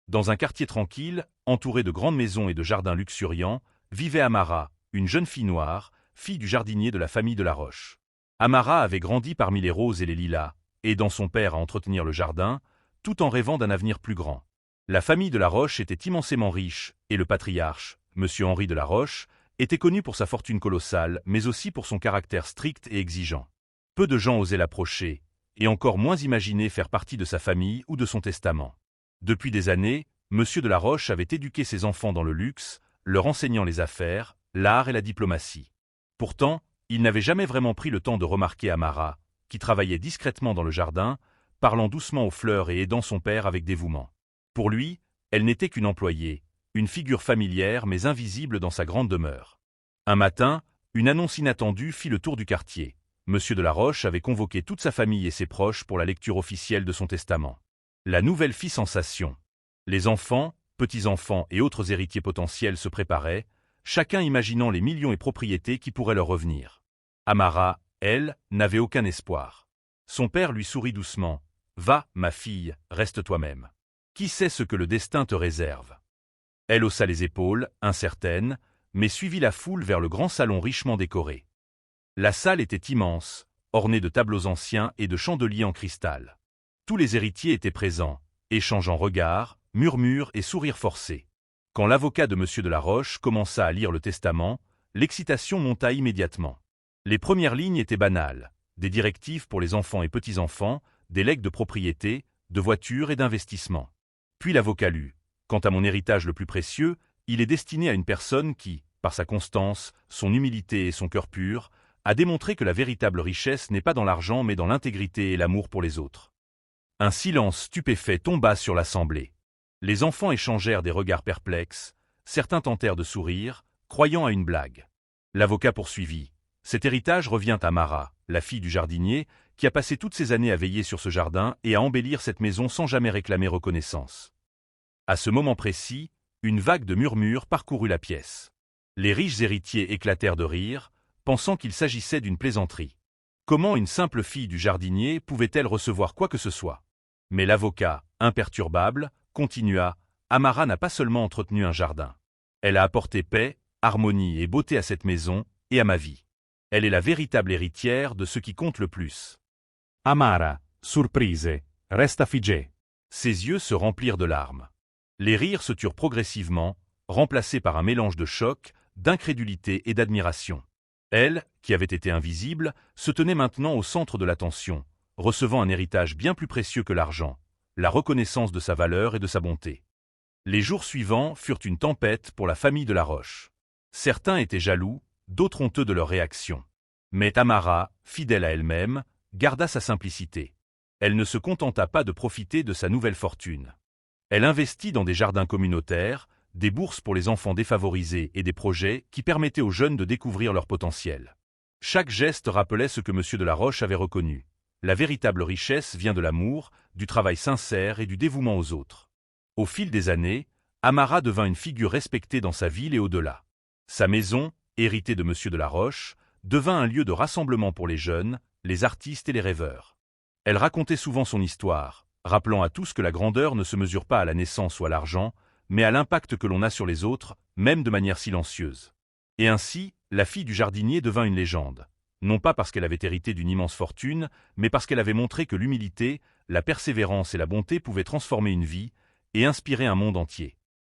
Dans un quartier tranquille, entouré de grandes maisons et de jardins luxuriants, vivait Amara, une jeune fille noire, fille du jardinier de la famille de la Roche. Amara avait grandi parmi les roses et les lilas, aidant son père à entretenir le jardin, tout en rêvant d'un avenir plus grand. La famille de la Roche était immensément riche, et le patriarche, Monsieur Henri de la Roche, était connu pour sa fortune colossale, mais aussi pour son caractère strict et exigeant. Peu de gens osaient l'approcher, et encore moins imaginer faire partie de sa famille ou de son testament. Depuis des années, Monsieur de la Roche avait éduqué ses enfants dans le luxe, leur enseignant les affaires, l'art et la diplomatie. Pourtant, il n'avait jamais vraiment pris le temps de remarquer Amara, qui travaillait discrètement dans le jardin, parlant doucement aux fleurs et aidant son père avec dévouement. Pour lui, elle n'était qu'une employée, une figure familière mais invisible dans sa grande demeure. Un matin, une annonce inattendue fit le tour du quartier. Monsieur de la Roche avait convoqué toute sa famille et ses proches pour la lecture officielle de son testament. La nouvelle fit sensation. Les enfants, petits-enfants et autres héritiers potentiels se préparaient, chacun imaginant les millions et propriétés qui pourraient leur revenir. Amara, elle, n'avait aucun espoir. Son père lui sourit doucement. « Va, ma fille, reste toi-même. Qui sait ce que le destin te réserve ?» Elle haussa les épaules, incertaine, mais suivit la foule vers le grand salon richement décoré. La salle était immense, ornée de tableaux anciens et de chandeliers en cristal. Tous les héritiers étaient présents, échangeant regards, murmures et sourires forcés. Quand l'avocat de Monsieur de la Roche commença à lire le testament, l'excitation monta immédiatement. Les premières lignes étaient banales, des directives pour les enfants et petits-enfants, des legs de propriété, de voitures et d'investissements. Puis l'avocat lut. Quant à mon héritage le plus précieux, il est destiné à une personne qui, par sa constance, son humilité et son cœur pur, a démontré que la véritable richesse n'est pas dans l'argent mais dans l'intégrité et l'amour pour les autres. Un silence stupéfait tomba sur l'assemblée. Les enfants échangèrent des regards perplexes, certains tentèrent de sourire, croyant à une blague. L'avocat poursuivit. Cet héritage revient à Mara, la fille du jardinier, qui a passé toutes ces années à veiller sur ce jardin et à embellir cette maison sans jamais réclamer reconnaissance. À ce moment précis, une vague de murmures parcourut la pièce. Les riches héritiers éclatèrent de rire, pensant qu'il s'agissait d'une plaisanterie. Comment une simple fille du jardinier pouvait-elle recevoir quoi que ce soit? Mais l'avocat, imperturbable, continua. Amara n'a pas seulement entretenu un jardin. Elle a apporté paix, harmonie et beauté à cette maison et à ma vie. Elle est la véritable héritière de ce qui compte le plus. Amara, surprise, resta figée. Ses yeux se remplirent de larmes. Les rires se turent progressivement, remplacés par un mélange de choc, d'incrédulité et d'admiration. Elle, qui avait été invisible, se tenait maintenant au centre de l'attention, recevant un héritage bien plus précieux que l'argent, la reconnaissance de sa valeur et de sa bonté. Les jours suivants furent une tempête pour la famille de la Roche. Certains étaient jaloux, d'autres honteux de leur réaction. Mais Amara, fidèle à elle-même, garda sa simplicité. Elle ne se contenta pas de profiter de sa nouvelle fortune. Elle investit dans des jardins communautaires, des bourses pour les enfants défavorisés et des projets qui permettaient aux jeunes de découvrir leur potentiel. Chaque geste rappelait ce que Monsieur de la Roche avait reconnu. La véritable richesse vient de l'amour, du travail sincère et du dévouement aux autres. Au fil des années, Amara devint une figure respectée dans sa ville et au-delà. Sa maison, héritée de Monsieur de la Roche, devint un lieu de rassemblement pour les jeunes, les artistes et les rêveurs. Elle racontait souvent son histoire, rappelant à tous que la grandeur ne se mesure pas à la naissance ou à l'argent, mais à l'impact que l'on a sur les autres, même de manière silencieuse. Et ainsi, la fille du jardinier devint une légende, non pas parce qu'elle avait hérité d'une immense fortune, mais parce qu'elle avait montré que l'humilité, la persévérance et la bonté pouvaient transformer une vie et inspirer un monde entier.